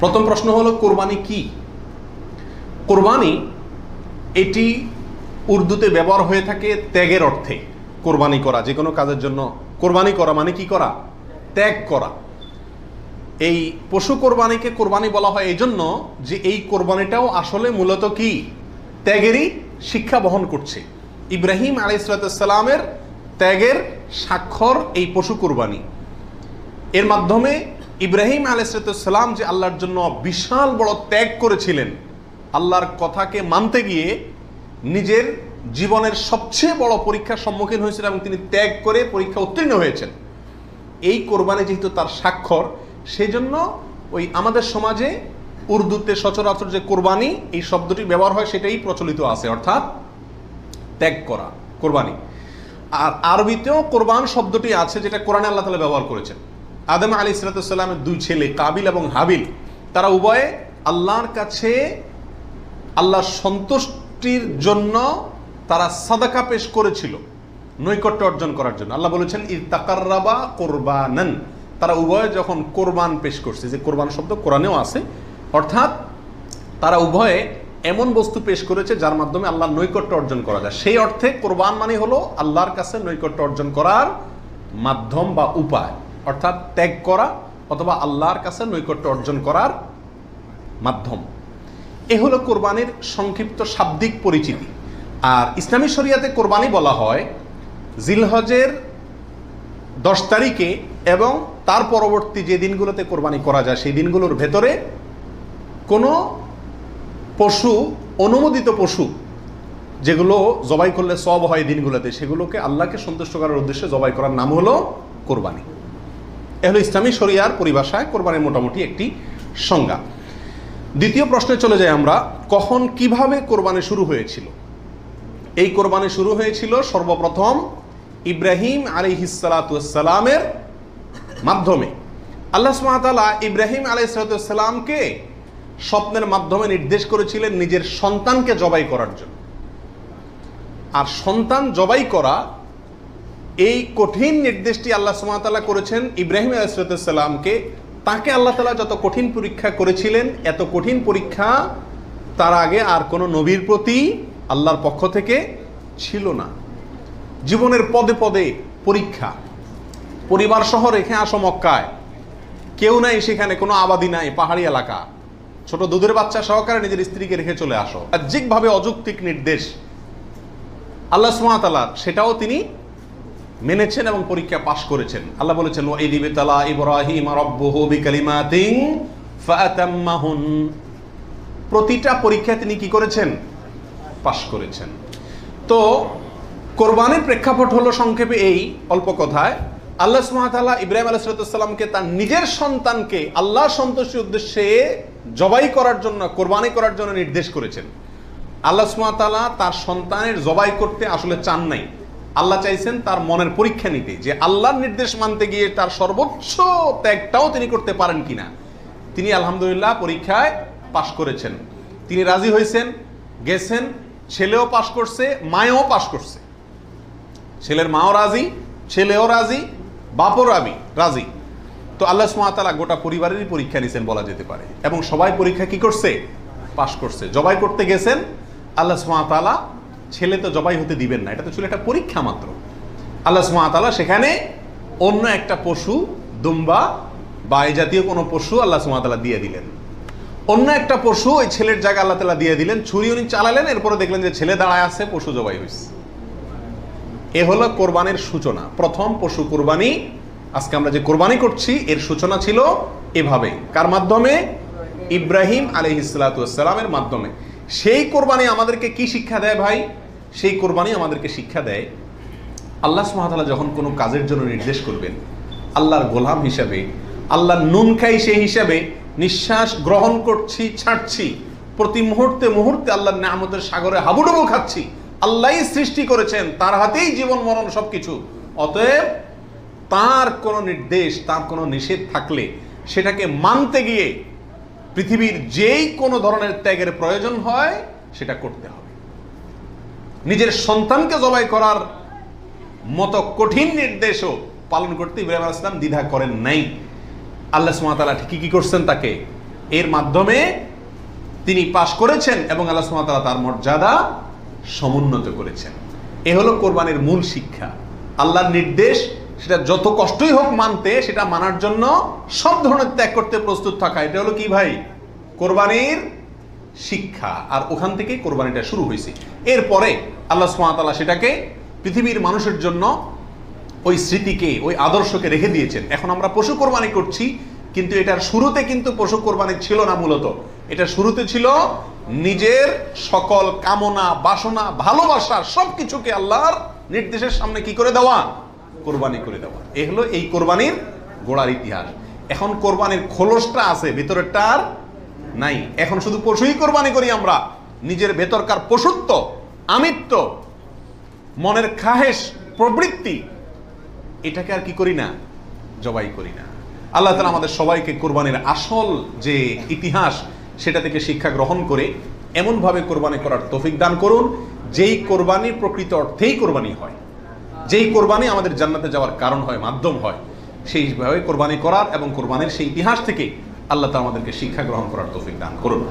প্রথম প্রশ্ন হলো কোরবানি কি? কোরবানি এটি উর্দুতে ব্যবহার হয়ে থাকে ত্যাগের অর্থে। কোরবানি করা, যে কোনো কাজের জন্য কোরবানি করা মানে কি করা? ত্যাগ করা। এই পশু কোরবানিকে কোরবানি বলা হয় এই জন্য যে এই কোরবানিটাও আসলে মূলত কি? ত্যাগেরই শিক্ষা বহন করছে। ইব্রাহিম আলাইহিসসালামের ত্যাগের স্বাক্ষর এই পশু কোরবানি। এর মাধ্যমে ইব্রাহিম আলাইহিসসালাম যে আল্লাহর জন্য বিশাল বড় ত্যাগ করেছিলেন, আল্লাহর কথাকে মানতে গিয়ে নিজের জীবনের সবচেয়ে বড় পরীক্ষার সম্মুখীন হয়েছিলেন এবং তিনি ত্যাগ করে পরীক্ষা উত্তীর্ণ হয়েছেন। এই কোরবানি যেহেতু তার স্বাক্ষর, সেই জন্য ওই আমাদের সমাজে উর্দুতে সচরাচর যে কোরবানি এই শব্দটি ব্যবহার হয় সেটাই প্রচলিত আছে, অর্থাৎ ত্যাগ করা, কোরবানি। আর আরবিতেও কোরবান শব্দটি আছে, যেটা কোরআনে আল্লাহ তাআলা ব্যবহার করেছেন। আদম আলাইহিসসালামের দুই ছেলে কাবিল এবং হাবিল, তারা উভয়ে আল্লাহর কাছে আল্লাহর সন্তুষ্টির জন্য তারা সাদাকা পেশ করেছিল, নৈকট্য অর্জন করার জন্য। আল্লাহ বলেছেন ইয তাকাররাবা কুরবানান, তারা উভয়ে যখন কোরবান পেশ করছে, যে কোরবান শব্দ কোরআনেও আছে, অর্থাৎ তারা উভয়ে এমন বস্তু পেশ করেছে যার মাধ্যমে আল্লাহর নৈকট্য অর্জন করা যায়। সেই অর্থে কোরবান মানে হলো আল্লাহর কাছে নৈকট্য অর্জন করার মাধ্যম বা উপায়, অর্থাৎ ত্যাগ করা অথবা আল্লাহর কাছে নৈকট্য অর্জন করার মাধ্যম। এ হলো কোরবানির সংক্ষিপ্ত শাব্দিক পরিচিতি। আর ইসলামী শরিয়াতে কোরবানি বলা হয় জিলহজের 10 তারিখে এবং তার পরবর্তী যে দিনগুলোতে কোরবানি করা যায় সেই দিনগুলোর ভেতরে কোনো পশু, অনুমোদিত পশু যেগুলো জবাই করলে সওয়াব হয় দিনগুলোতে, সেগুলোকে আল্লাহকে সন্তুষ্ট করার উদ্দেশ্যে জবাই করার নাম হলো কোরবানি। এ হলো ইসলামী শরিয়ার পরিভাষায় কোরবানির মোটামুটি একটি সংজ্ঞা। দ্বিতীয় প্রশ্নে চলে যাই আমরা, কখন কিভাবে কোরবানি শুরু হয়েছিল? এই কোরবানি শুরু হয়েছিল সর্বপ্রথম ইব্রাহিম আলাইহিসসালামের মাধ্যমে। আল্লাহ সুবহানাহু ওয়া তাআলা ইব্রাহিম আলাইহিসসালামকে স্বপ্নের মাধ্যমে নির্দেশ করেছিলেন নিজের সন্তানকে জবাই করার জন্য। আর সন্তান জবাই করা, এই কঠিন নির্দেশটি আল্লাহ সুবহানাহু ওয়া তাআলা করেছেন ইব্রাহিম আলাইহিসসালামকে। তাকে আল্লাহ তাআলা যত কঠিন পরীক্ষা করেছিলেন, এত কঠিন পরীক্ষা তার আগে আর কোনো নবীর প্রতি আল্লাহর পক্ষ থেকে ছিল না। জীবনের পদে পদে পরীক্ষা। পরিবার সহ রেখে আসো মক্কায়, কেউ নাই সেখানে, কোনো আবাদি নাই, পাহাড়ি এলাকা, ছোট দুধের বাচ্চা সহকারে নিজের স্ত্রীকে রেখে চলে আসো। বাহ্যিকভাবে অযৌক্তিক নির্দেশ আল্লাহ সুবহানাহু ওয়া তাআলা, সেটাও তিনি মেনেছেন এবং পরীক্ষা পাশ করেছেন। আল্লাহ বলেছেন ওয়াইদ ইবতালা ইব্রাহিম রাব্বুহু বিকালিমাতিন ফাআতাম্মাহুন, প্রতিটা পরীক্ষা তিনি কি করেছেন? পাশ করেছেন। তো কোরবানির প্রেক্ষাপট হলো সংক্ষেপে এই, অল্প কথায়, আল্লাহ সুবহানাহু ওয়া তাআলা ইব্রাহিম আলাইহিস সালামকে তার নিজের সন্তানকে আল্লাহ সন্তুষ্টির উদ্দেশ্যে জবাই করার জন্য, কোরবানি করার জন্য নির্দেশ করেছেন। আল্লাহ সুবহানাহু ওয়া তাআলা তার সন্তানের জবাই করতে আসলে চান নাই। আল্লাহ চাইছেন তার মনের পরীক্ষা নিতে, যে আল্লাহর নির্দেশ মানতে গিয়ে তার সর্বোচ্চ ত্যাগটাও তিনি করতে পারেন কিনা। তিনি আলহামদুলিল্লাহ পরীক্ষায় পাশ করেছেন। তিনি রাজি হয়েছেন, গেছেন, ছেলেও পাশ করছে, মায়েও পাশ করছে। ছেলের মাও রাজি, ছেলেও রাজি, বাপও রাজি। তো আল্লাহ সুবহানাহু ওয়া তাআলা গোটা পরিবারেরই পরীক্ষা নিয়েছেন বলা যেতে পারে, এবং সবাই পরীক্ষা কি করছে? পাশ করছে। জবাই করতে গেছেন, আল্লাহ সুবহানাহু ওয়া তাআলা ছেলে তো জবাই হতে দিবেন না, এটা তো ছিল একটা পরীক্ষা মাত্র। আল্লাহ সুবহানাহু ওয়া তাআলা সেখানে অন্য একটা পশু, দুম্বা বা এই জাতীয় কোনো পশু আল্লাহ সুবহানাহু ওয়া তাআলা দিয়ে দিলেন। অন্য একটা পশু ওই ছেলের জায়গা আল্লাহ তাআলা দিয়ে দিলেন। ছুরি উনি চালালেন, এরপরে দেখলেন যে ছেলে দাঁড়ায় আছে, পশু জবাই হয়েছে। এ হলো কোরবানির সূচনা, প্রথম পশু কোরবানি। আজকে আমরা যে কোরবানি করছি এর সূচনা ছিল এভাবে। কার মাধ্যমে? ইব্রাহিম আলাইহিসসালামের মাধ্যমে। সেই কোরবানি আমাদেরকে কি শিক্ষা দেয় ভাই? সেই কোরবানি আমাদেরকে শিক্ষা দেয়, আল্লাহ সুবহানাহু ওয়া তাআলা যখন কোনো কাজের জন্য নির্দেশ করবেন, আল্লাহর গোলাম হিসাবে, আল্লাহর নুন খাই সেই হিসাবে নিঃশ্বাস গ্রহণ করছি, ছাড়ছি, প্রতি মুহূর্তে মুহূর্তে আল্লাহর নিয়ামতের সাগরে হাবুডুবু খাচ্ছি। আল্লাহই সৃষ্টি করেছেন, তার হাতেই জীবন মরণ সবকিছু। অতএব তার কোনো নির্দেশ, তার কোনো নিষেধ থাকলে সেটাকে মানতে গিয়ে পৃথিবীর যেই কোনো ধরনের ত্যাগের প্রয়োজন হয় সেটা করতে হবে। নিজের সন্তানকে জবাই করার মতো কঠিন নির্দেশও পালন করতে ইব্রাহিম আলাইহিস সালাম দ্বিধা করেন নাই। আল্লাহ সুবহানাহু ওয়া তাআলা ঠিকই কি করছেন, তাকে এর মাধ্যমে তিনি পাশ করেছেন এবং আল্লাহ সুবহানাহু ওয়া তাআলা তার মর্যাদা সমুন্নত করেছেন। এ হলো কোরবানির মূল শিক্ষা। আল্লাহর নির্দেশ, সেটা যত কষ্টই হোক মানতে, সেটা মানার জন্য সব ধরনের ত্যাগ করতে প্রস্তুত থাকা, এটা হলো কি ভাই, কোরবানির শিক্ষা। আর ওখান থেকেই কোরবানিটা শুরু হয়েছে। এরপরে আল্লাহ সুবহানাহু ওয়া তাআলা সেটাকে পৃথিবীর মানুষের জন্য ওই স্মৃতিকে, ওই আদর্শকে রেখে দিয়েছেন। এখন আমরা পশু কোরবানি করছি, কিন্তু এটার শুরুতে কিন্তু পশু কোরবানি ছিল না। মূলত এটা শুরুতে ছিল নিজের সকল কামনা, বাসনা, ভালোবাসা সবকিছুকে আল্লাহর নির্দেশের সামনে কি করে দেওয়া, কোরবানি করে দেওয়া। এ হলো এই কোরবানির গোড়ার ইতিহাস। এখন কোরবানির খোলসটা আছে, ভেতরেরটা আর নাই। এখন শুধু পশুই কোরবানি করি আমরা। নিজের ভেতরকার পশুত্ব, আমিত্ব, মনের খাহেশ, প্রবৃত্তি, এটাকে আর কি করি না, জবাই করি না। আল্লাহ তাআলা আমাদের সবাইকে কোরবানির আসল যে ইতিহাস, সেটা থেকে শিক্ষা গ্রহণ করে এমনভাবে কোরবানি করার তৌফিক দান করুন, যেই কোরবানি প্রকৃত অর্থেই কোরবানি হয়, যেই কোরবানি আমাদের জান্নাতে যাওয়ার কারণ হয়, মাধ্যম হয়, সেইভাবে কোরবানি করার এবং কোরবানির সেই ইতিহাস থেকে আল্লাহ তাআলা আমাদেরকে শিক্ষা গ্রহণ করার তৌফিক দান করুন।